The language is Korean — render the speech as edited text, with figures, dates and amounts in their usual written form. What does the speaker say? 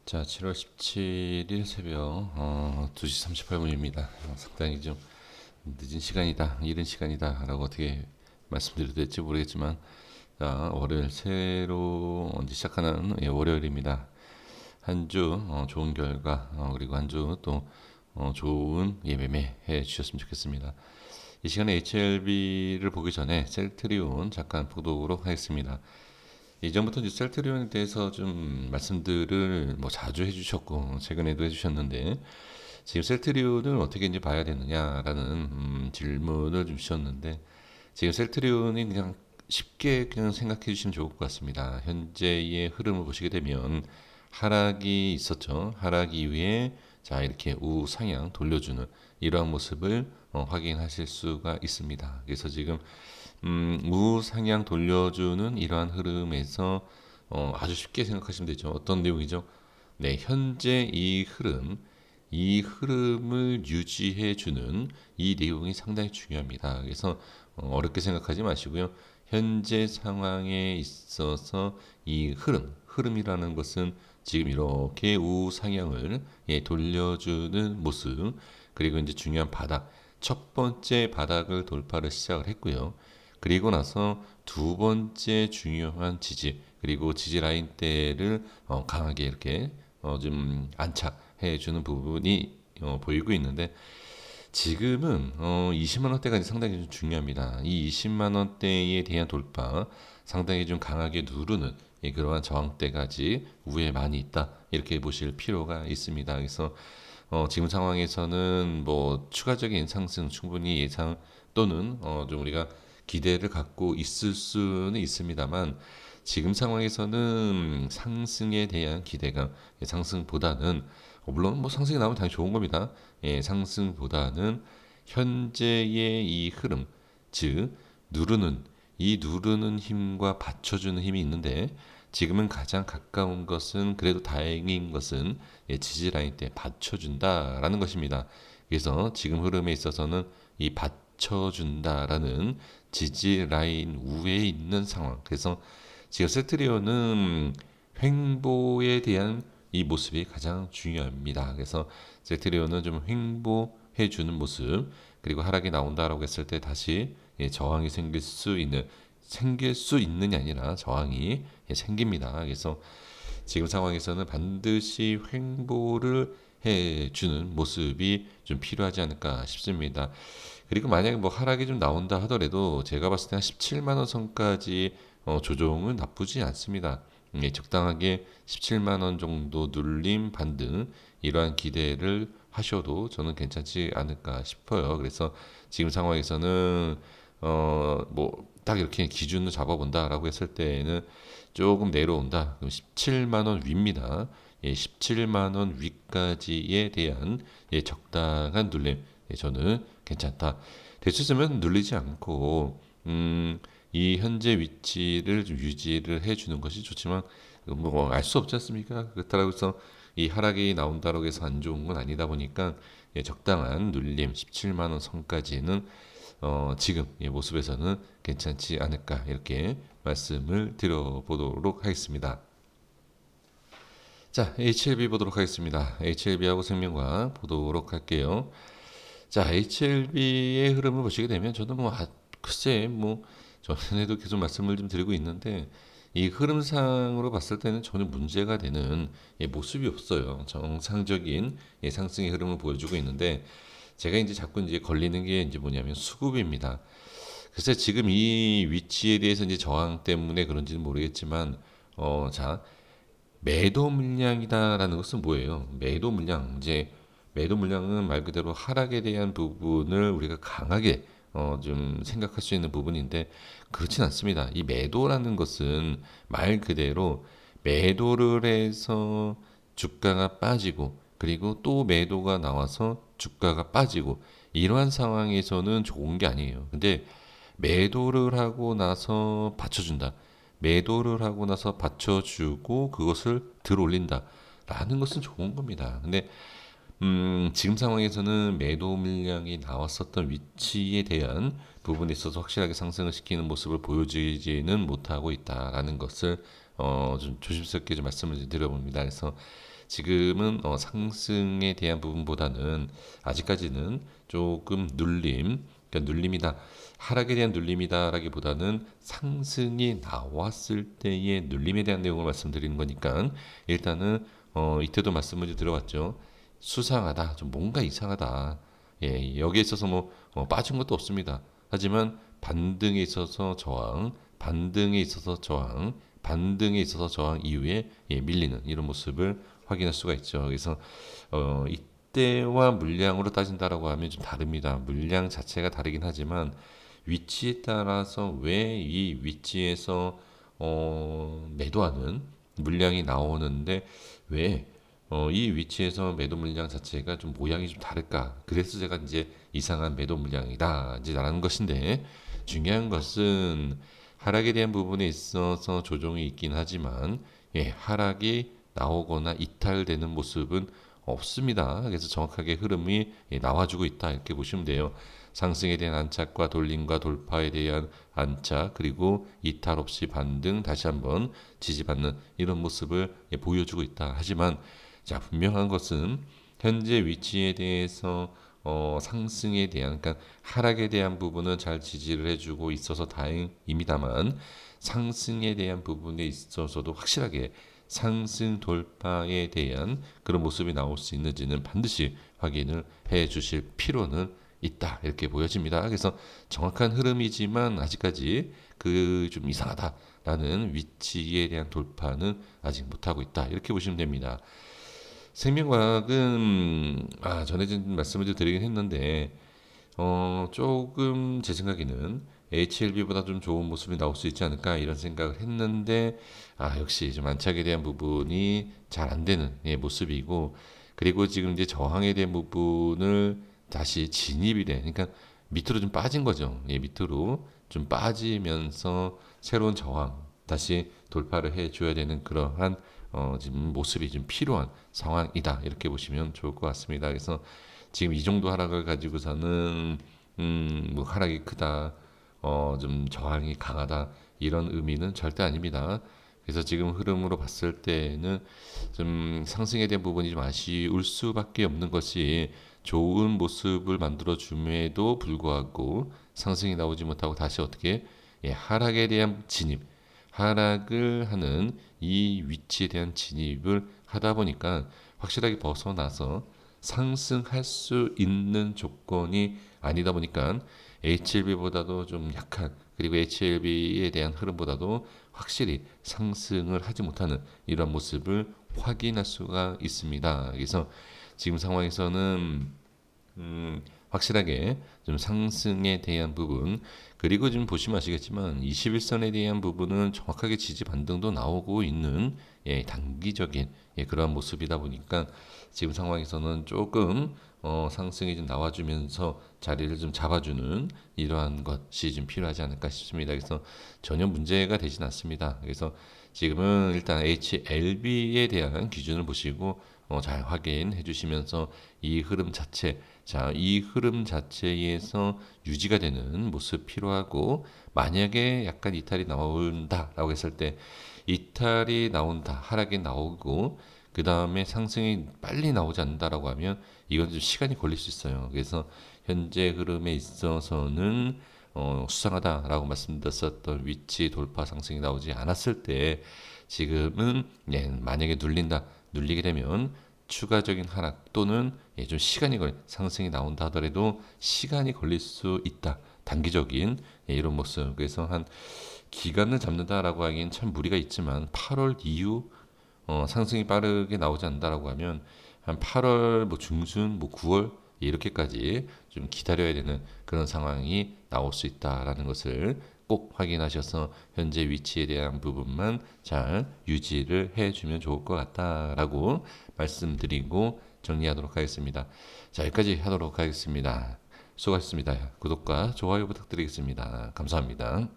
자, 7월 17일 새벽 2시 38분입니다. 상당히 좀 늦은 시간이다, 이른 시간이다 라고 어떻게 말씀드려도 될지 모르겠지만, 자, 월요일 새로 언제 시작하는 월요일입니다. 한 주 좋은 결과, 그리고 한 주 또 좋은 매매해 주셨으면 좋겠습니다. 이 시간에 HLB를 보기 전에 셀트리온 잠깐 보도록 하겠습니다. 이전부터 이제 셀트리온에 대해서 좀 말씀들을 뭐 자주 해주셨고 최근에도 해주셨는데, 지금 셀트리온을 어떻게 이제 봐야 되느냐라는 질문을 좀 주셨는데, 지금 셀트리온이 그냥 쉽게 그냥 생각해 주시면 좋을 것 같습니다. 현재의 흐름을 보시게 되면 하락이 있었죠. 하락 이후에 자 이렇게 우상향 돌려주는 이러한 모습을 확인하실 수가 있습니다. 그래서 지금 우상향 돌려주는 이러한 흐름에서 아주 쉽게 생각하시면 되죠. 어떤 내용이죠? 네, 현재 이 흐름을 유지해주는 이 내용이 상당히 중요합니다. 그래서 어렵게 생각하지 마시고요. 현재 상황에 있어서 이 흐름이라는 것은 지금 이렇게 우상향을 돌려주는 모습, 그리고 이제 중요한 바닥, 첫 번째 바닥을 돌파를 시작을 했고요. 그리고 나서 두 번째 중요한 지지, 그리고 지지 라인대를 강하게 이렇게 좀 안착해 주는 부분이 보이고 있는데, 지금은 20만 원대가 상당히 좀 중요합니다. 이 20만 원대에 대한 돌파 상당히 좀 강하게 누르는 그러한 저항대까지 우에 많이 있다, 이렇게 보실 필요가 있습니다. 그래서 지금 상황에서는 뭐 추가적인 상승 충분히 예상 또는 좀 우리가 기대를 갖고 있을 수는 있습니다만, 지금 상황에서는 상승에 대한 기대가 상승보다는 물론 뭐 상승이 나오면 당연히 좋은 겁니다. 상승보다는 현재의 이 흐름, 즉 누르는 누르는 힘과 받쳐주는 힘이 있는데, 지금은 가장 가까운 것은 그래도 다행인 것은 지지 라인 때 받쳐준다라는 것입니다. 그래서 지금 흐름에 있어서는 이 받쳐준다라는 지지 라인 우에 있는 상황. 그래서 지금 세트리온은 횡보에 대한 이 모습이 가장 중요합니다. 그래서 세트리온은 좀 횡보해 주는 모습, 그리고 하락이 나온다라고 했을 때 다시 저항이 생길 수 있는이 아니라 저항이 생깁니다. 그래서 지금 상황에서는 반드시 횡보를 해주는 모습이 좀 필요하지 않을까 싶습니다. 그리고 만약에 뭐 하락이 좀 나온다 하더라도 제가 봤을 때 한 17만 원 선까지 조정은 나쁘지 않습니다. 적당하게 17만 원 정도 눌림 반등, 이러한 기대를 하셔도 저는 괜찮지 않을까 싶어요. 그래서 지금 상황에서는 뭐 딱 이렇게 기준을 잡아본다라고 했을 때에는 조금 내려온다. 그럼 17만 원 위입니다. 17만 원 위까지에 대한 적당한 눌림, 저는 괜찮다. 됐으면 눌리지 않고 이 현재 위치를 좀 유지를 해주는 것이 좋지만, 뭐 알 수 없지 않습니까? 그렇다고 해서 이 하락이 나온다고 해서 안 좋은 건 아니다 보니까 적당한 눌림 17만 원 선까지는 지금 모습에서는 괜찮지 않을까, 이렇게 말씀을 드려보도록 하겠습니다. 자, HLB 보도록 하겠습니다. HLB하고 생명과 보도록 할게요. 자, HLB의 흐름을 보시게 되면 저도 뭐 글쎄 뭐 전에도 계속 말씀을 좀 드리고 있는데, 이 흐름상으로 봤을 때는 전혀 문제가 되는 모습이 없어요. 정상적인 상승의 흐름을 보여주고 있는데, 제가 이제 자꾸 이제 걸리는 게 이제 뭐냐면 수급입니다. 글쎄 지금 이 위치에 대해서 이제 저항 때문에 그런지는 모르겠지만, 자, 매도 물량이다라는 것은 뭐예요? 매도 물량, 이제 매도 물량은 말 그대로 하락에 대한 부분을 우리가 강하게 좀 생각할 수 있는 부분인데, 그렇진 않습니다. 이 매도라는 것은 말 그대로 매도를 해서 주가가 빠지고, 그리고 또 매도가 나와서 주가가 빠지고, 이러한 상황에서는 좋은 게 아니에요. 근데 매도를 하고 나서 받쳐준다, 매도를 하고 나서 받쳐주고 그것을 들어올린다 라는 것은 좋은 겁니다. 근데 지금 상황에서는 매도 물량이 나왔었던 위치에 대한 부분에 있어서 확실하게 상승을 시키는 모습을 보여주지는 못하고 있다라는 것을 좀 조심스럽게 좀 말씀을 드려봅니다. 그래서 지금은 상승에 대한 부분보다는 아직까지는 조금 눌림, 그러니까 눌림이다. 하락에 대한 눌림이다라기보다는 상승이 나왔을 때의 눌림에 대한 내용을 말씀드리는 거니까 일단은 이때도 말씀을 드려봤죠. 수상하다, 좀 뭔가 이상하다. 예, 여기에 있어서 뭐 빠진 것도 없습니다. 하지만 반등에 있어서 저항, 반등에 있어서 저항, 반등에 있어서 저항 이후에 예, 밀리는 이런 모습을 확인할 수가 있죠. 그래서 이때와 물량으로 따진다라고 하면 좀 다릅니다. 물량 자체가 다르긴 하지만 위치에 따라서 왜 이 위치에서 매도하는 물량이 나오는데 왜 이 위치에서 매도 물량 자체가 좀 모양이 좀 다를까? 그래서 제가 이제 이상한 매도 물량이다 이제 라는 것인데 중요한 것은 하락에 대한 부분에 있어서 조정이 있긴 하지만 예, 하락이 나오거나 이탈되는 모습은 없습니다. 그래서 정확하게 흐름이 예, 나와주고 있다 이렇게 보시면 돼요. 상승에 대한 안착과 돌림과 돌파에 대한 안착 그리고 이탈 없이 반등 다시 한번 지지받는 이런 모습을 예, 보여주고 있다. 하지만 자 분명한 것은 현재 위치에 대해서 상승에 대한 그러니까 하락에 대한 부분은 잘 지지를 해주고 있어서 다행입니다만 상승에 대한 부분에 있어서도 확실하게 상승 돌파에 대한 그런 모습이 나올 수 있는지는 반드시 확인을 해 주실 필요는 있다 이렇게 보여집니다. 그래서 정확한 흐름이지만 아직까지 그 좀 이상하다라는 위치에 대한 돌파는 아직 못하고 있다 이렇게 보시면 됩니다. 생명과학은 전에 좀 말씀을 드리긴 했는데 조금 제 생각에는 HLB보다 좀 좋은 모습이 나올 수 있지 않을까 이런 생각을 했는데 역시 좀 안착에 대한 부분이 잘 안 되는 예, 모습이고 그리고 지금 이제 저항에 대한 부분을 다시 진입이 돼 그러니까 밑으로 좀 빠진 거죠. 예, 밑으로 좀 빠지면서 새로운 저항 다시 돌파를 해줘야 되는 그러한 지금 모습이 좀 필요한 상황이다 이렇게 보시면 좋을 것 같습니다. 그래서 지금 이 정도 하락을 가지고서는 뭐 하락이 크다, 좀 저항이 강하다 이런 의미는 절대 아닙니다. 그래서 지금 흐름으로 봤을 때는 좀 상승에 대한 부분이 좀 아쉬울 수밖에 없는 것이 좋은 모습을 만들어 줌에도 불구하고 상승이 나오지 못하고 다시 어떻게 예, 하락에 대한 진입, 하락을 하는 이 위치에 대한 진입을 하다 보니까 확실하게 벗어나서 상승할 수 있는 조건이 아니다 보니까 HLB보다도 좀 약한 그리고 HLB에 대한 흐름보다도 확실히 상승을 하지 못하는 이런 모습을 확인할 수가 있습니다. 그래서 지금 상황에서는 확실하게 좀 상승에 대한 부분 그리고 지금 보시면 아시겠지만 21선에 대한 부분은 정확하게 지지 반등도 나오고 있는 예, 단기적인 예, 그러한 모습이다 보니까 지금 상황에서는 조금 상승이 좀 나와주면서 자리를 좀 잡아주는 이러한 것이 좀 필요하지 않을까 싶습니다. 그래서 전혀 문제가 되진 않습니다. 그래서 지금은 일단 HLB에 대한 기준을 보시고 잘 확인해 주시면서 이 흐름 자체, 자, 이 흐름 자체에서 유지가 되는 모습 필요하고 만약에 약간 이탈이 나온다라고 했을 때 이탈이 나온다, 하락이 나오고 그 다음에 상승이 빨리 나오지 않는다라고 하면 이건 좀 시간이 걸릴 수 있어요. 그래서 현재 흐름에 있어서는 수상하다라고 말씀드렸었던 위치 돌파 상승이 나오지 않았을 때 지금은 예, 만약에 눌리게 되면 추가적인 하락 또는 예, 좀 시간이 상승이 나온다 하더라도 시간이 걸릴 수 있다. 단기적인 예, 이런 모습. 그래서 한 기간을 잡는다라고 하기엔 참 무리가 있지만 8월 이후 상승이 빠르게 나오지 않는다라고 하면 한 8월 뭐 중순 뭐 9월 이렇게까지 좀 기다려야 되는 그런 상황이 나올 수 있다라는 것을 꼭 확인하셔서 현재 위치에 대한 부분만 잘 유지를 해주면 좋을 것 같다라고 말씀드리고 정리하도록 하겠습니다. 자, 여기까지 하도록 하겠습니다. 수고하셨습니다. 구독과 좋아요 부탁드리겠습니다. 감사합니다.